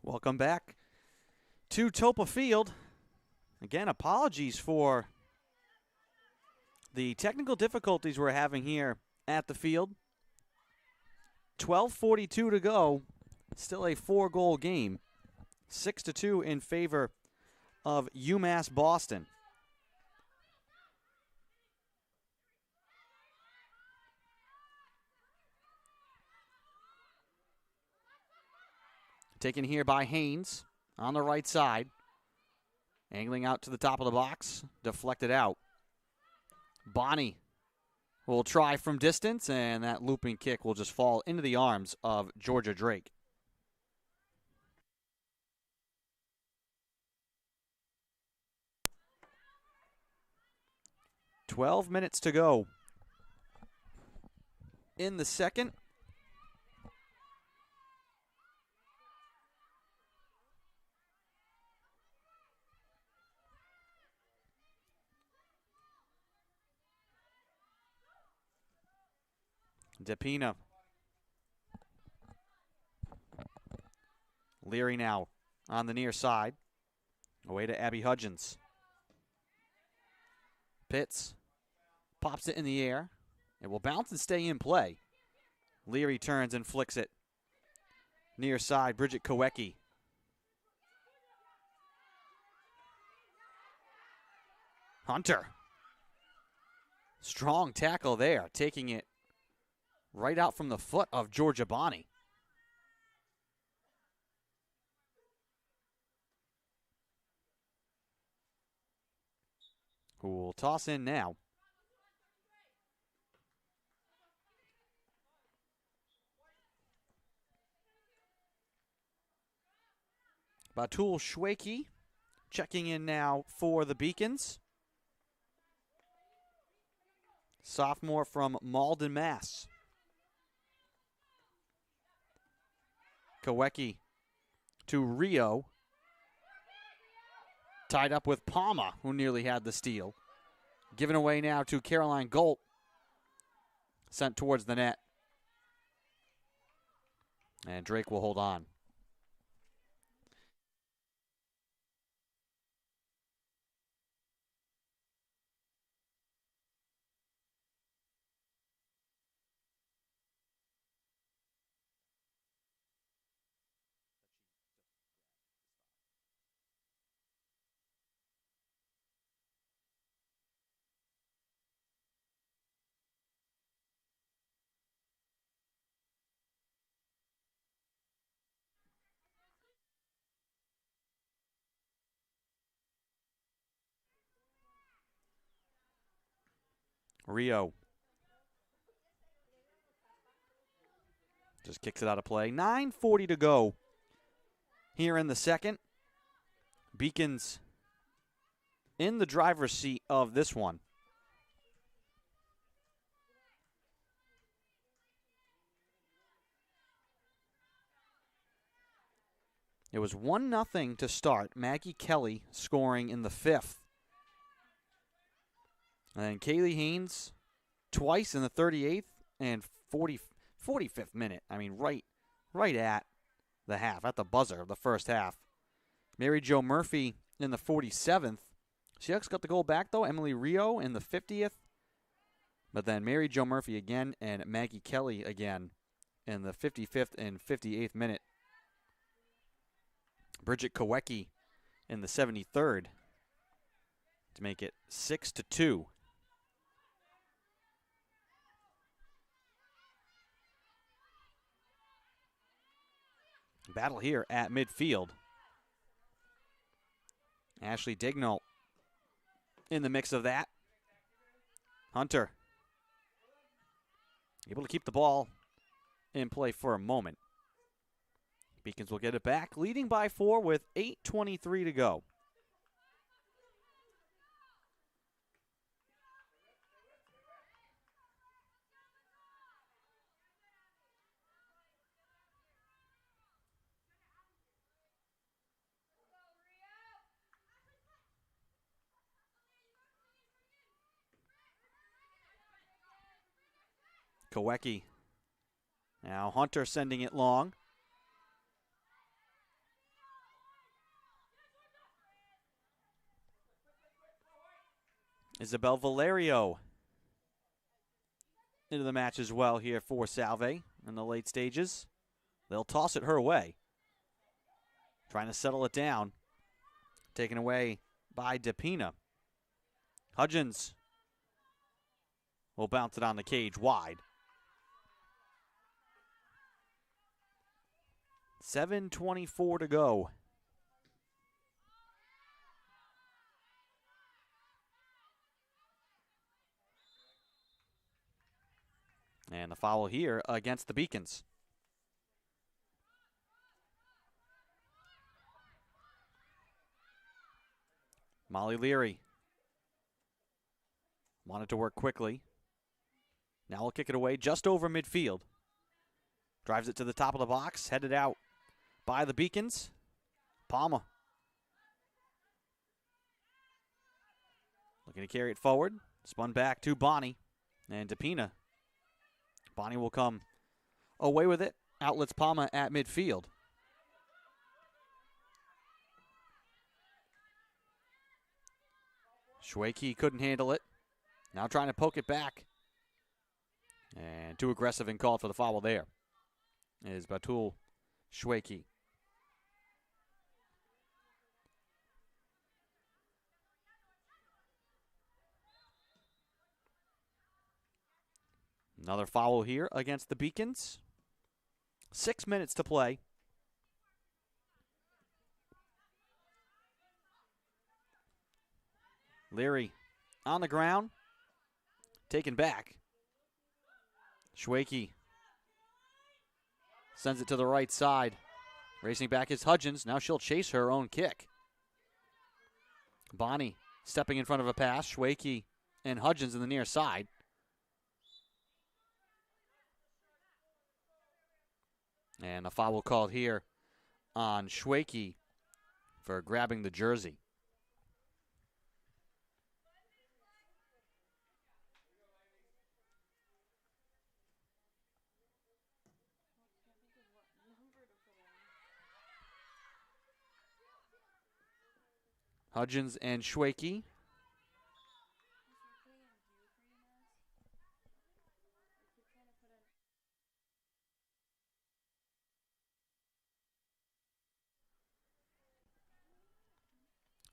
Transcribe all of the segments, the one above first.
Welcome back to Toppa Field. Again, apologies for the technical difficulties we're having here at the field. 12:42 to go. Still a 4-goal game. 6-2 in favor of UMass Boston. Taken here by Haynes on the right side. Angling out to the top of the box. Deflected out. Bonnie will try from distance, and that looping kick will just fall into the arms of Georgia Drake. "12 minutes to go in the second. DePina. Leary now on the near side. Away to Abby Hudgens. Pitts pops it in the air. It will bounce and stay in play. Leary turns and flicks it. Near side, Bridget Kowecki. Hunter. Strong tackle there, taking it right out from the foot of Georgia Bonnie. Who will toss in now. Batul Shweki checking in now for the Beacons. Sophomore from Malden, Mass. Kowecki to Rio. Tied up with Palma, who nearly had the steal. Given away now to Caroline Golt. Sent towards the net. And Drake will hold on. Rio just kicks it out of play. 9:40 to go here in the second. Beacons in the driver's seat of this one. It was 1-0 to start. Maggie Kelly scoring in the 5th. And then Kaylee Haynes twice in the 38th and 45th minute. I mean, right at the half, at the buzzer of the first half. Mary Jo Murphy in the 47th. She actually got the goal back, though. Emily Rio in the 50th. But then Mary Jo Murphy again and Maggie Kelly again in the 55th and 58th minute. Bridget Kowecki in the 73rd to make it 6-2. Battle here at midfield. Ashley Dignall in the mix of that. Hunter able to keep the ball in play for a moment. Beacons will get it back, leading by 4 with 8:23 to go. Kowecki. Now Hunter sending it long. Isabel Valerio into the match as well here for Salve in the late stages. They'll toss it her way. Trying to settle it down. Taken away by DePina. Hudgens will bounce it on the cage wide. 7:24 to go. And the foul here against the Beacons. Molly Leary wanted to work quickly. Now we'll kick it away just over midfield. Drives it to the top of the box, headed out by the Beacons. Palma looking to carry it forward. Spun back to Bonnie and DePina. Bonnie will come away with it. Outlets Palma at midfield. Schwakey couldn't handle it. Now trying to poke it back. And too aggressive and called for the foul there. Is Batul Schwakey. Another foul here against the Beacons. 6 minutes to play. Leary on the ground. Taken back. Schwakey sends it to the right side. Racing back is Hudgens. Now she'll chase her own kick. Bonnie stepping in front of a pass. Schwakey and Hudgens in the near side. And a foul called here on Schwakey for grabbing the jersey. Hudgens and Schwakey.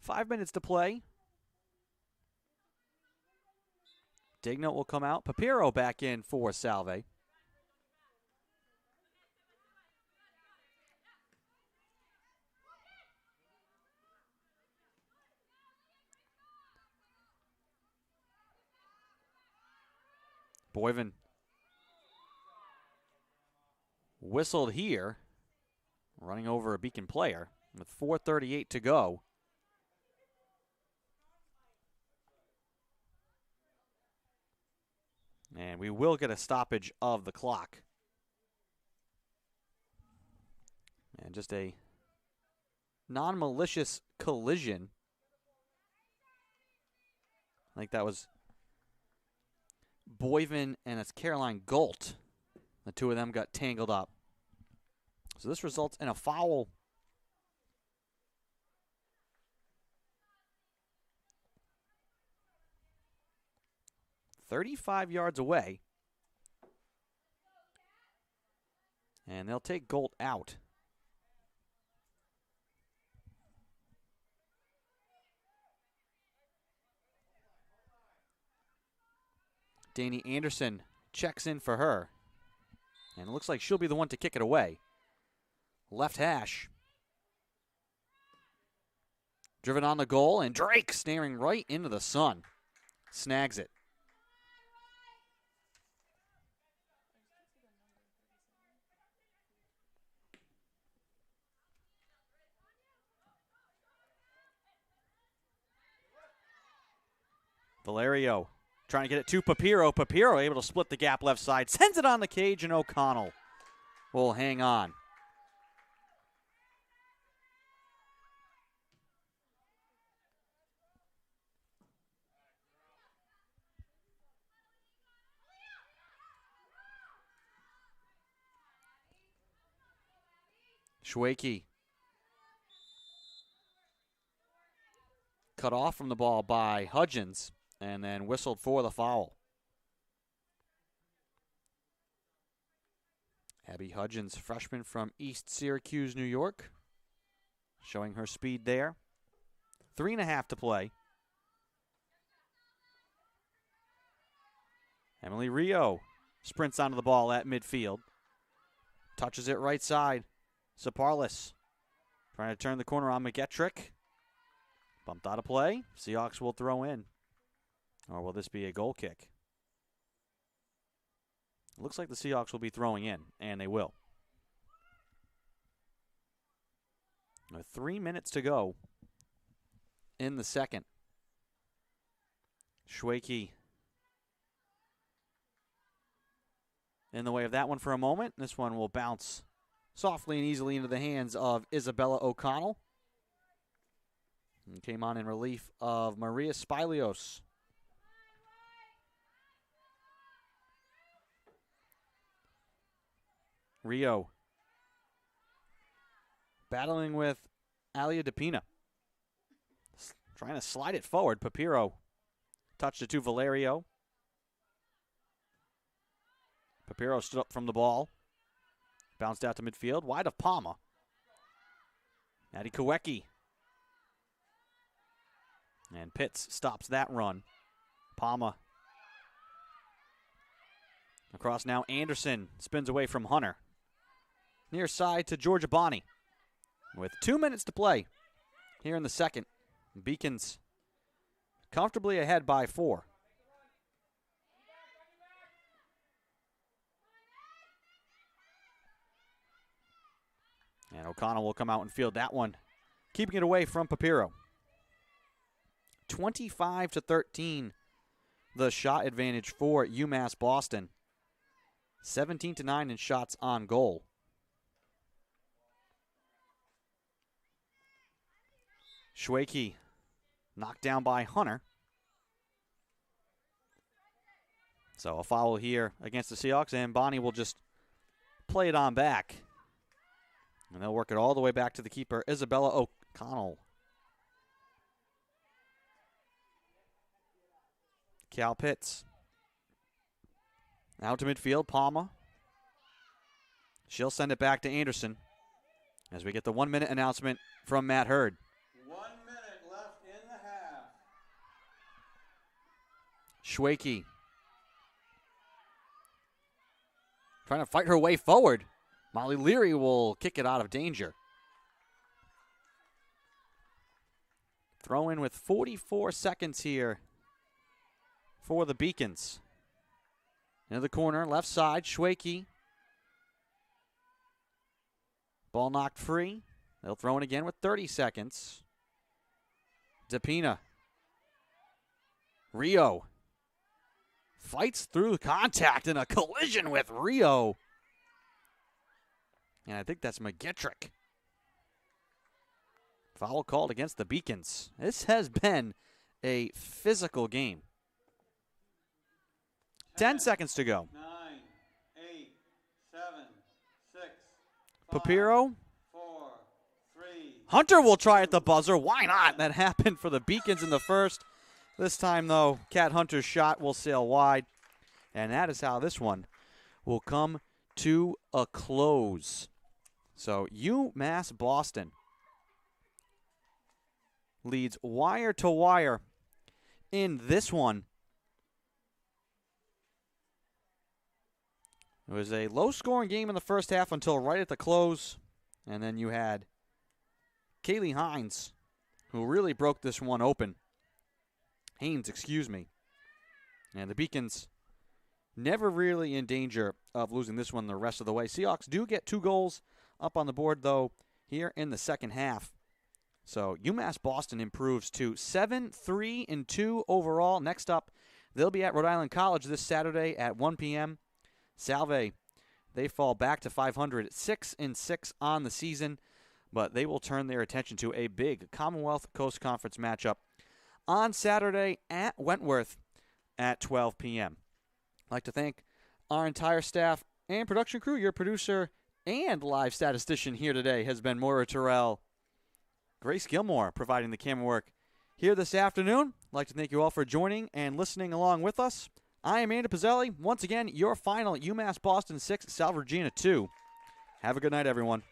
Five minutes to play. Dignot will come out. Papiro back in for Salve. Boyven whistled here, running over a Beacon player with 4:38 to go. And we will get a stoppage of the clock. And just a non-malicious collision. I think that was Boyven and it's Caroline Galt. The two of them got tangled up. So this results in a foul. "35 yards away. And they'll take Galt out. Danny Anderson checks in for her. And it looks like she'll be the one to kick it away. Left hash. Driven on the goal, and Drake staring right into the sun. Snags it. Valerio trying to get it to Papiro. Papiro able to split the gap left side. Sends it on the cage, and O'Connell will hang on. Schwakey cut off from the ball by Hudgens. and then whistled for the foul. Abby Hudgens, freshman from East Syracuse, New York, showing her speed there. 3.5 to play. Emily Rio sprints onto the ball at midfield. Touches it right side. Saparlis trying to turn the corner on McGettrick. Bumped out of play. Seahawks will throw in. Or will this be a goal kick? It looks like the Seahawks will be throwing in, and they will. 3 minutes to go in the second. Schwakey in the way of that one for a moment. This one will bounce softly and easily into the hands of Isabella O'Connell. And came on in relief of Maria Spilios. Rio battling with Alia DePina. Trying to slide it forward. Papiro touched it to Valerio. Papiro stood up from the ball. Bounced out to midfield. Wide of Palma. Maddie Kowecki. And Pitts stops that run. Palma. Across now, Anderson spins away from Hunter. Near side to Georgia Bonney. With 2 minutes to play here in the second. Beacons comfortably ahead by 4. And O'Connell will come out and field that one, keeping it away from Papiro. 25-13, the shot advantage for UMass Boston. 17-9 in shots on goal. Schwakey knocked down by Hunter. So a foul here against the Seahawks, and Bonnie will just play it on back. And they'll work it all the way back to the keeper, Isabella O'Connell. Cal Pitts. Out to midfield, Palma. She'll send it back to Anderson as we get the 1-minute announcement from Matt Hurd. 1 minute left in the half. Schwakey trying to fight her way forward. Molly Leary will kick it out of danger. Throw in with 44 seconds here for the Beacons. Into the corner, left side, Schwakey. Ball knocked free. They'll throw in again with 30 seconds. DePina. Rio fights through contact in a collision with Rio. And I think that's McGettrick. Foul called against the Beacons. This has been a physical game. 10 seconds to go. 9, 8, 7, 6, 5, Papiro. 4, 3. Hunter will try at the buzzer. Why not? That happened for the Beacons in the first. This time, though, Kat Hunter's shot will sail wide. And that is how this one will come to a close. So UMass Boston leads wire to wire in this one. It was a low-scoring game in the first half until right at the close. And then you had Kaylee Hines, who really broke this one open. Haynes, excuse me. And the Beacons never really in danger of losing this one the rest of the way. Seahawks do get 2 goals up on the board, though, here in the second half. So UMass Boston improves to 7-3-2 overall. Next up, they'll be at Rhode Island College this Saturday at 1 p.m. Salve, they fall back to 500, 6-6 on the season, but they will turn their attention to a big Commonwealth Coast Conference matchup on Saturday at Wentworth at 12 p.m. I'd like to thank our entire staff and production crew. Your producer and live statistician here today has been Maura Terrell. Grace Gilmore providing the camera work here this afternoon. I'd like to thank you all for joining and listening along with us. I am Andy Pizzelli. Once again, your final UMass Boston 6, Salve Regina 2. Have a good night, everyone.